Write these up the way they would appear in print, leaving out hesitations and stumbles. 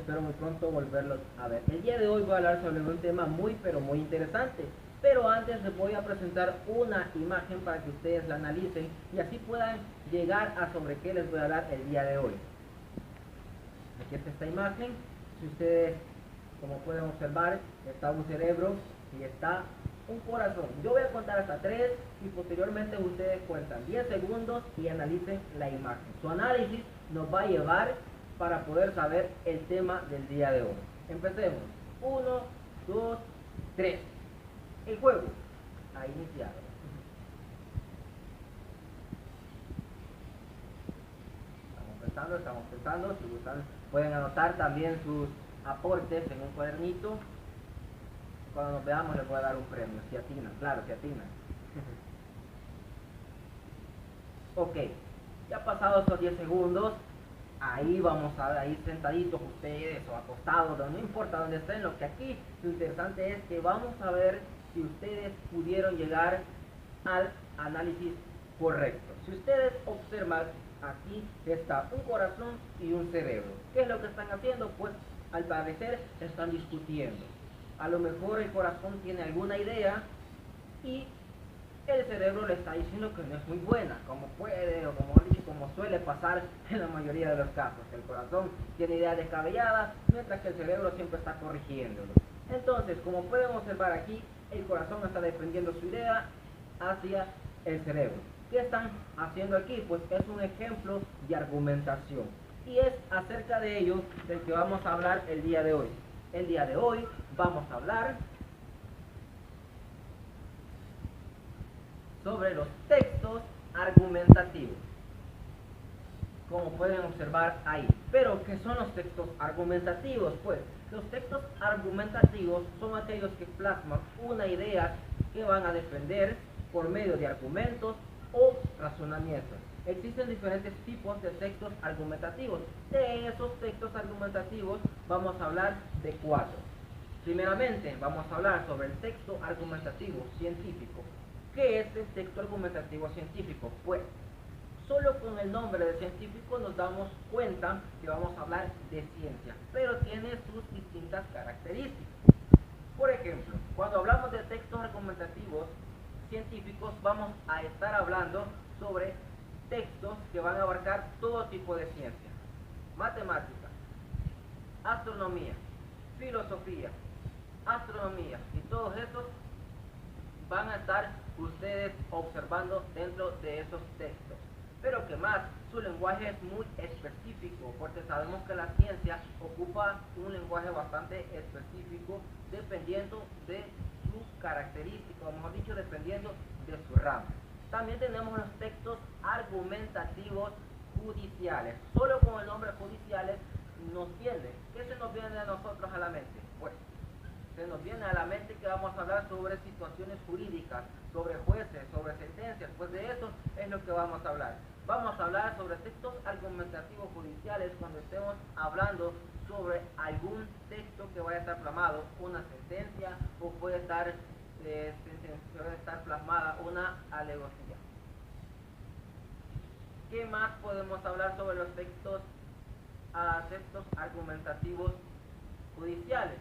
espero muy pronto volverlos a ver. El día de hoy voy a hablar sobre un tema muy pero muy interesante, pero antes les voy a presentar una imagen para que ustedes la analicen y así puedan llegar a sobre qué les voy a hablar el día de hoy. Aquí está esta imagen. Si ustedes, como pueden observar, está un cerebro y está un corazón. Yo voy a contar hasta 3 y posteriormente ustedes cuentan 10 segundos y analicen la imagen. Su análisis nos va a llevar para poder saber el tema del día de hoy. Empecemos. 1, 2, 3. El juego ha iniciado. Estamos pensando. Si gustan, pueden anotar también sus aportes en un cuadernito. Cuando nos veamos les voy a dar un premio, si atinan, claro, si atinan. Ok, ya pasados esos 10 segundos, ahí vamos a ver, ahí sentaditos ustedes o acostados, no importa donde estén, lo que aquí lo interesante es que vamos a ver si ustedes pudieron llegar al análisis correcto. Si ustedes observan, aquí está un corazón y un cerebro. ¿Qué es lo que están haciendo? Pues al parecer están discutiendo. A lo mejor el corazón tiene alguna idea y el cerebro le está diciendo que no es muy buena, como puede o como suele pasar en la mayoría de los casos. El corazón tiene ideas descabelladas, mientras que el cerebro siempre está corrigiéndolo. Entonces, como pueden observar aquí, el corazón está defendiendo su idea hacia el cerebro. ¿Qué están haciendo aquí? Pues es un ejemplo de argumentación. Y es acerca de ello del que vamos a hablar el día de hoy. El día de hoy vamos a hablar sobre los textos argumentativos, como pueden observar ahí. Pero, ¿qué son los textos argumentativos? Pues, los textos argumentativos son aquellos que plasman una idea que van a defender por medio de argumentos o razonamientos. Existen diferentes tipos de textos argumentativos. De esos textos argumentativos vamos a hablar de 4. Primeramente, vamos a hablar sobre el texto argumentativo científico. ¿Qué es el texto argumentativo científico? Pues, solo con el nombre de científico nos damos cuenta que vamos a hablar de ciencia, pero tiene sus distintas características. Por ejemplo, cuando hablamos de textos argumentativos científicos, vamos a estar hablando sobre textos que van a abarcar todo tipo de ciencia: matemática, astronomía, filosofía, astronomía, y todos estos van a estar ustedes observando dentro de esos textos. Pero que más, su lenguaje es muy específico, porque sabemos que la ciencia ocupa un lenguaje bastante específico dependiendo de su característica, o mejor dicho, dependiendo de su rama. También tenemos los textos argumentativos judiciales. Solo con el nombre judiciales nos viene. ¿Qué se nos viene a nosotros a la mente? Pues se nos viene a la mente que vamos a hablar sobre situaciones jurídicas, sobre jueces, sobre sentencias. Pues de eso es lo que vamos a hablar. Vamos a hablar sobre textos argumentativos judiciales cuando estemos hablando sobre algún texto que vaya a estar plasmado, una sentencia, o puede estar plasmada una alegoría. ¿Qué más podemos hablar sobre los textos argumentativos judiciales?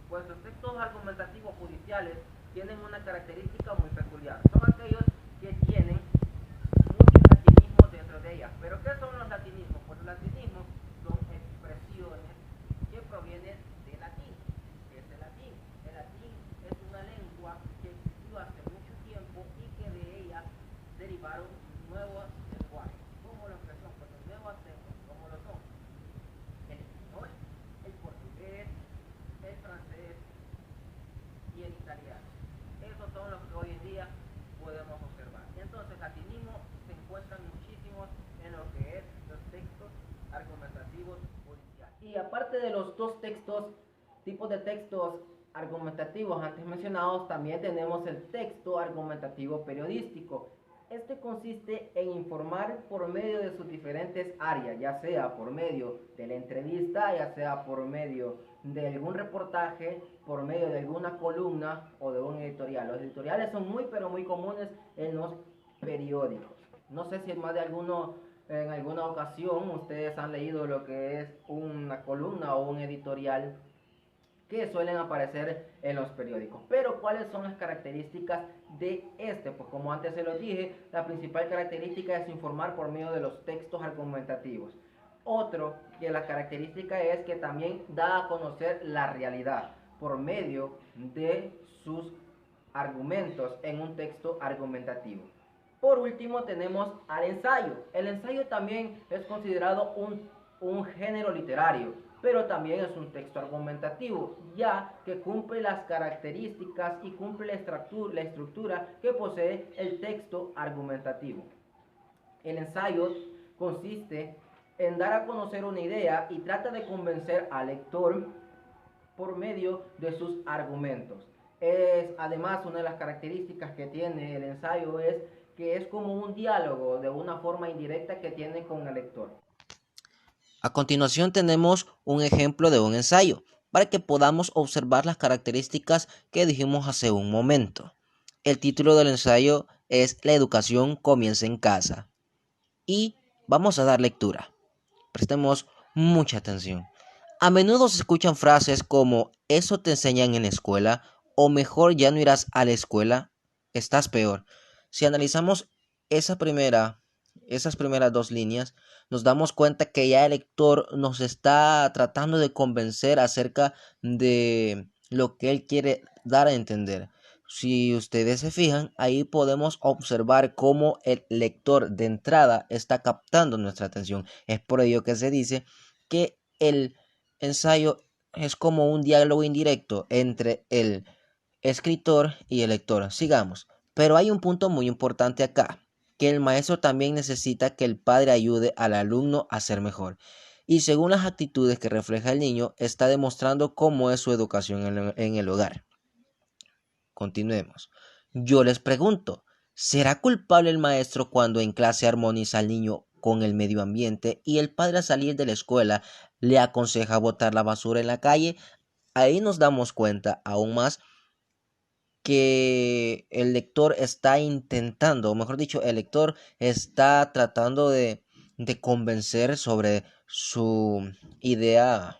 Pues los textos argumentativos judiciales tienen una característica muy peculiar. Son aquellos que tienen muchos latinismos dentro de ellas. ¿Pero qué son los latinismos? Pues los latinismos son expresiones que provienen del latín. ¿Qué es el latín? El latín es una lengua que existió hace mucho tiempo y que de ella derivaron nuevos lenguajes. ¿Cómo lo que son? Pues los nuevos lenguas, ¿cómo lo son? El español, el portugués, el francés y el italiano. Esos son los que hoy en día podemos observar. Entonces, latinismo se encuentran muchísimos en lo que es los textos argumentativos judiciales. Y aparte de los dos tipos de textos argumentativos antes mencionados, también tenemos el texto argumentativo periodístico. Este consiste en informar por medio de sus diferentes áreas, ya sea por medio de la entrevista, ya sea por medio de algún reportaje, por medio de alguna columna o de un editorial. Los editoriales son muy pero muy comunes en los periódicos. No sé si más de alguno en alguna ocasión ustedes han leído lo que es una columna o un editorial que suelen aparecer en los periódicos. Pero ¿cuáles son las características de este? Pues como antes se lo dije, la principal característica es informar por medio de los textos argumentativos. Otro que la característica es que también da a conocer la realidad por medio de sus argumentos en un texto argumentativo. Por último tenemos al ensayo. El ensayo también es considerado un género literario, pero también es un texto argumentativo, ya que cumple las características y cumple la estructura que posee el texto argumentativo. El ensayo consiste en dar a conocer una idea y trata de convencer al lector por medio de sus argumentos. Además, una de las características que tiene el ensayo es que es como un diálogo de una forma indirecta que tiene con el lector. A continuación tenemos un ejemplo de un ensayo para que podamos observar las características que dijimos hace un momento. El título del ensayo es La educación comienza en casa y vamos a dar lectura. Prestemos mucha atención. A menudo se escuchan frases como ¿eso te enseñan en la escuela? O mejor ya no irás a la escuela, estás peor. Si analizamos esas primeras dos líneas, nos damos cuenta que ya el lector nos está tratando de convencer acerca de lo que él quiere dar a entender. Si ustedes se fijan, ahí podemos observar cómo el lector de entrada está captando nuestra atención. Es por ello que se dice que el ensayo es como un diálogo indirecto entre el escritor y el lector. Sigamos. Pero hay un punto muy importante acá, que el maestro también necesita que el padre ayude al alumno a ser mejor. Y según las actitudes que refleja el niño, está demostrando cómo es su educación en el hogar. Continuemos. Yo les pregunto, ¿será culpable el maestro cuando en clase armoniza al niño con el medio ambiente y el padre al salir de la escuela le aconseja botar la basura en la calle? Ahí nos damos cuenta aún más que el lector está intentando, o mejor dicho, el lector está tratando de convencer sobre su idea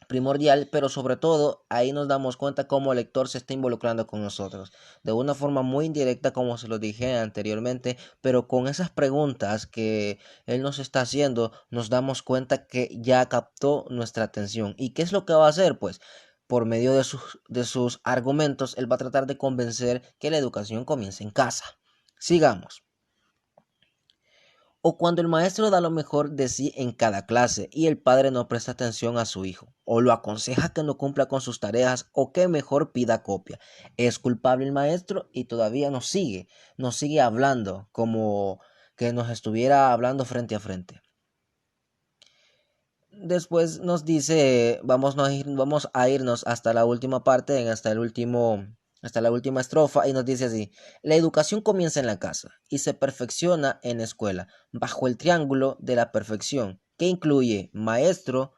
primordial, pero sobre todo ahí nos damos cuenta cómo el lector se está involucrando con nosotros de una forma muy indirecta, como se lo dije anteriormente, pero con esas preguntas que él nos está haciendo nos damos cuenta que ya captó nuestra atención. ¿Y qué es lo que va a hacer? Pues por medio de sus argumentos él va a tratar de convencer que la educación comience en casa. Sigamos. O cuando el maestro da lo mejor de sí en cada clase y el padre no presta atención a su hijo, o lo aconseja que no cumpla con sus tareas o que mejor pida copia. Es culpable el maestro y todavía nos sigue hablando como que nos estuviera hablando frente a frente. Después nos dice, vamos a irnos hasta la última parte, hasta la última estrofa, y nos dice así: la educación comienza en la casa y se perfecciona en la escuela, bajo el triángulo de la perfección, que incluye maestro,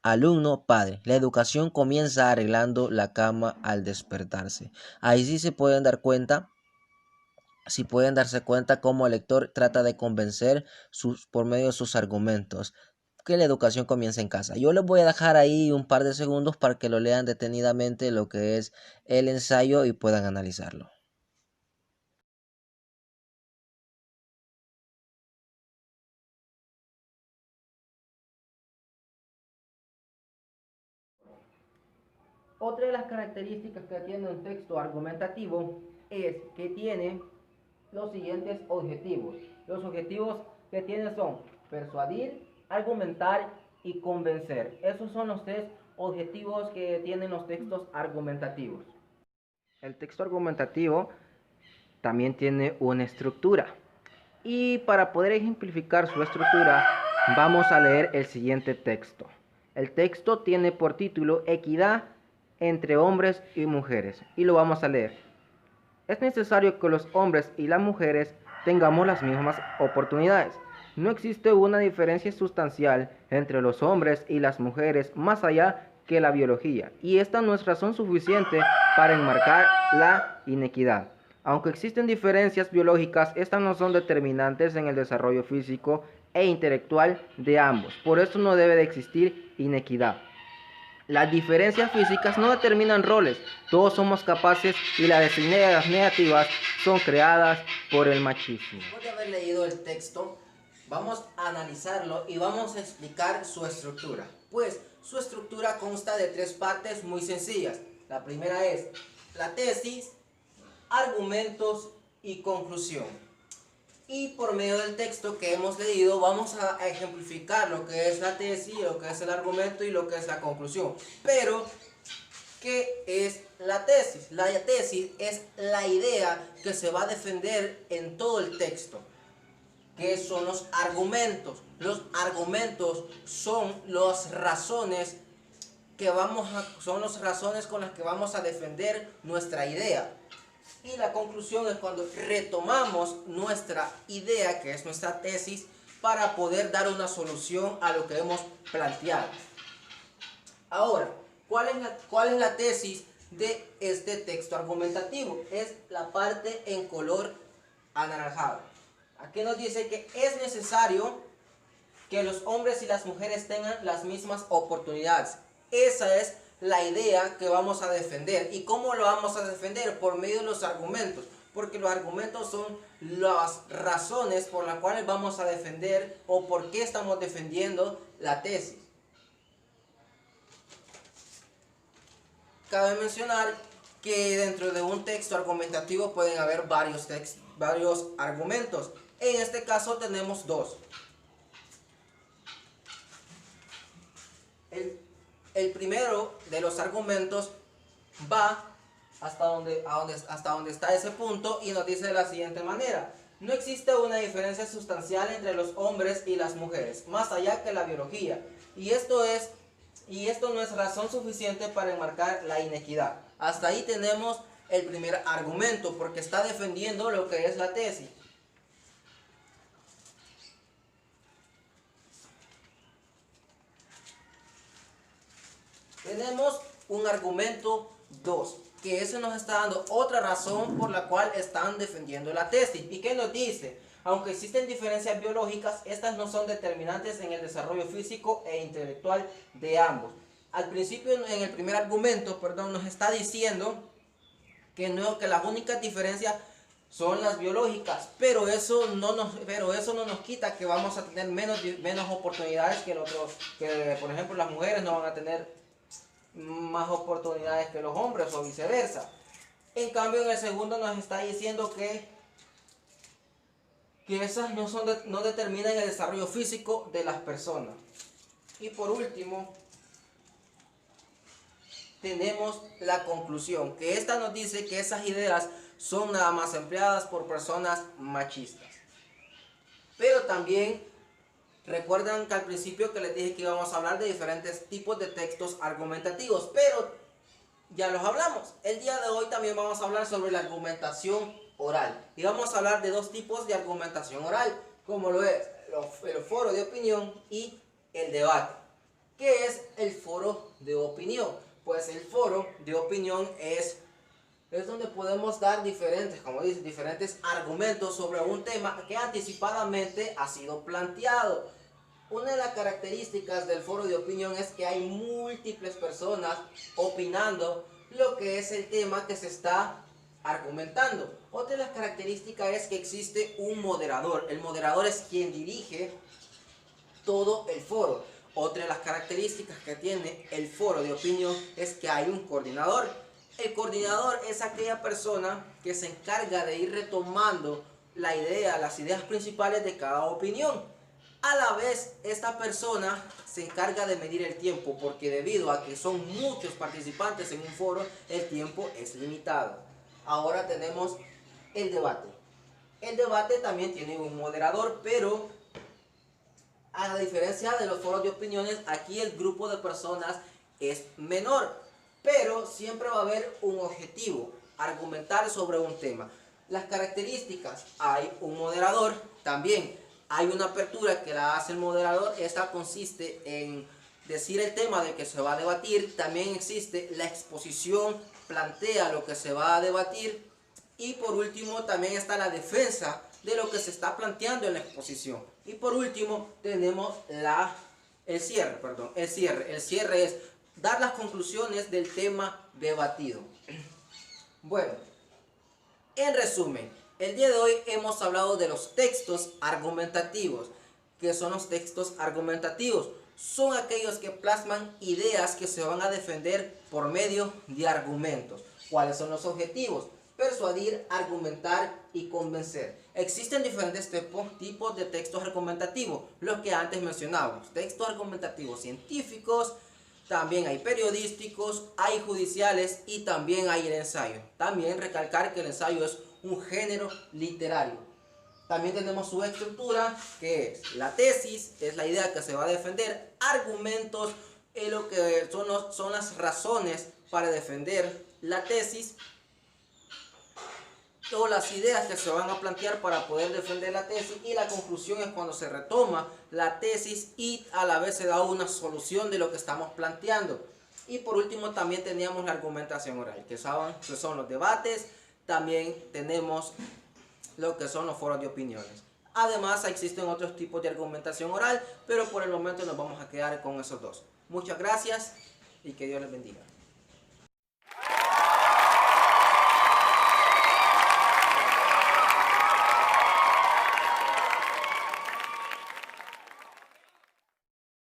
alumno, padre. La educación comienza arreglando la cama al despertarse. Ahí sí se pueden dar cuenta. Si pueden darse cuenta cómo el lector trata de convencer por medio de sus argumentos que la educación comienza en casa. Yo les voy a dejar ahí un par de segundos para que lo lean detenidamente lo que es el ensayo y puedan analizarlo. Otra de las características que tiene un texto argumentativo es que tiene los siguientes objetivos. Los objetivos que tiene son persuadir, argumentar y convencer. Esos son los tres objetivos que tienen los textos argumentativos. El texto argumentativo también tiene una estructura. Y para poder ejemplificar su estructura, vamos a leer el siguiente texto. El texto tiene por título Equidad entre hombres y mujeres. Y lo vamos a leer. Es necesario que los hombres y las mujeres tengamos las mismas oportunidades. No existe una diferencia sustancial entre los hombres y las mujeres más allá que la biología. Y esta no es razón suficiente para enmarcar la inequidad. Aunque existen diferencias biológicas, estas no son determinantes en el desarrollo físico e intelectual de ambos. Por eso no debe de existir inequidad. Las diferencias físicas no determinan roles, todos somos capaces y las designadas negativas son creadas por el machismo. Después de haber leído el texto, vamos a analizarlo y vamos a explicar su estructura. Pues su estructura consta de 3 partes muy sencillas. La primera es la tesis, argumentos y conclusión. Y por medio del texto que hemos leído vamos a ejemplificar lo que es la tesis, lo que es el argumento y lo que es la conclusión. Pero, ¿qué es la tesis? La tesis es la idea que se va a defender en todo el texto. ¿Qué son los argumentos? Los argumentos son las razones con las que vamos a defender nuestra idea. Y la conclusión es cuando retomamos nuestra idea, que es nuestra tesis, para poder dar una solución a lo que hemos planteado. Ahora, ¿cuál es la tesis de este texto argumentativo? Es la parte en color anaranjado. Aquí nos dice que es necesario que los hombres y las mujeres tengan las mismas oportunidades. Esa es la idea que vamos a defender. ¿Y cómo lo vamos a defender? Por medio de los argumentos. Porque los argumentos son las razones por las cuales vamos a defender o por qué estamos defendiendo la tesis. Cabe mencionar que dentro de un texto argumentativo pueden haber varios argumentos. En este caso tenemos 2. El primero de los argumentos va hasta donde está ese punto y nos dice de la siguiente manera: no existe una diferencia sustancial entre los hombres y las mujeres, más allá que la biología, y esto no es razón suficiente para enmarcar la inequidad. Hasta ahí tenemos el primer argumento, porque está defendiendo lo que es la tesis. Tenemos un argumento 2, que eso nos está dando otra razón por la cual están defendiendo la tesis. ¿Y qué nos dice? Aunque existen diferencias biológicas, estas no son determinantes en el desarrollo físico e intelectual de ambos. Al principio, en el primer argumento, nos está diciendo que las únicas diferencias son las biológicas, pero eso no nos quita que vamos a tener menos oportunidades que por ejemplo, las mujeres no van a tener más oportunidades que los hombres o viceversa. En cambio, en el segundo nos está diciendo que esas no determinan el desarrollo físico de las personas. Y por último, tenemos la conclusión, que esta nos dice que esas ideas son nada más empleadas por personas machistas. Pero también recuerdan que al principio que les dije que íbamos a hablar de diferentes tipos de textos argumentativos, pero ya los hablamos. El día de hoy también vamos a hablar sobre la argumentación oral. Y vamos a hablar de 2 tipos de argumentación oral, como lo es el foro de opinión y el debate. ¿Qué es el foro de opinión? Pues el foro de opinión es donde podemos dar diferentes argumentos sobre un tema que anticipadamente ha sido planteado. Una de las características del foro de opinión es que hay múltiples personas opinando lo que es el tema que se está argumentando. Otra de las características es que existe un moderador. El moderador es quien dirige todo el foro. Otra de las características que tiene el foro de opinión es que hay un coordinador. El coordinador es aquella persona que se encarga de ir retomando las ideas principales de cada opinión. A la vez, esta persona se encarga de medir el tiempo, porque debido a que son muchos participantes en un foro, el tiempo es limitado. Ahora tenemos el debate. El debate también tiene un moderador, pero a la diferencia de los foros de opiniones, aquí el grupo de personas es menor, pero siempre va a haber un objetivo: argumentar sobre un tema. Las características: hay un moderador, también hay una apertura que la hace el moderador. Esta consiste en decir el tema de que se va a debatir. También existe la exposición, plantea lo que se va a debatir. Y por último también está la defensa de lo que se está planteando en la exposición. Y por último tenemos el cierre. El cierre es dar las conclusiones del tema debatido. Bueno, en resumen, el día de hoy hemos hablado de los textos argumentativos. ¿Qué son los textos argumentativos? Son aquellos que plasman ideas que se van a defender por medio de argumentos. ¿Cuáles son los objetivos? Persuadir, argumentar y convencer. Existen diferentes tipos de textos argumentativos, los que antes mencionábamos. Textos argumentativos científicos, también hay periodísticos, hay judiciales y también hay el ensayo. También recalcar que el ensayo es un género literario. También tenemos su estructura, que es la tesis, es la idea que se va a defender, argumentos, lo que son las razones para defender la tesis, o las ideas que se van a plantear para poder defender la tesis, y la conclusión es cuando se retoma la tesis y a la vez se da una solución de lo que estamos planteando. Y por último también teníamos la argumentación oral, que son los debates. También tenemos lo que son los foros de opiniones. Además existen otros tipos de argumentación oral, pero por el momento nos vamos a quedar con esos dos. Muchas gracias y que Dios les bendiga.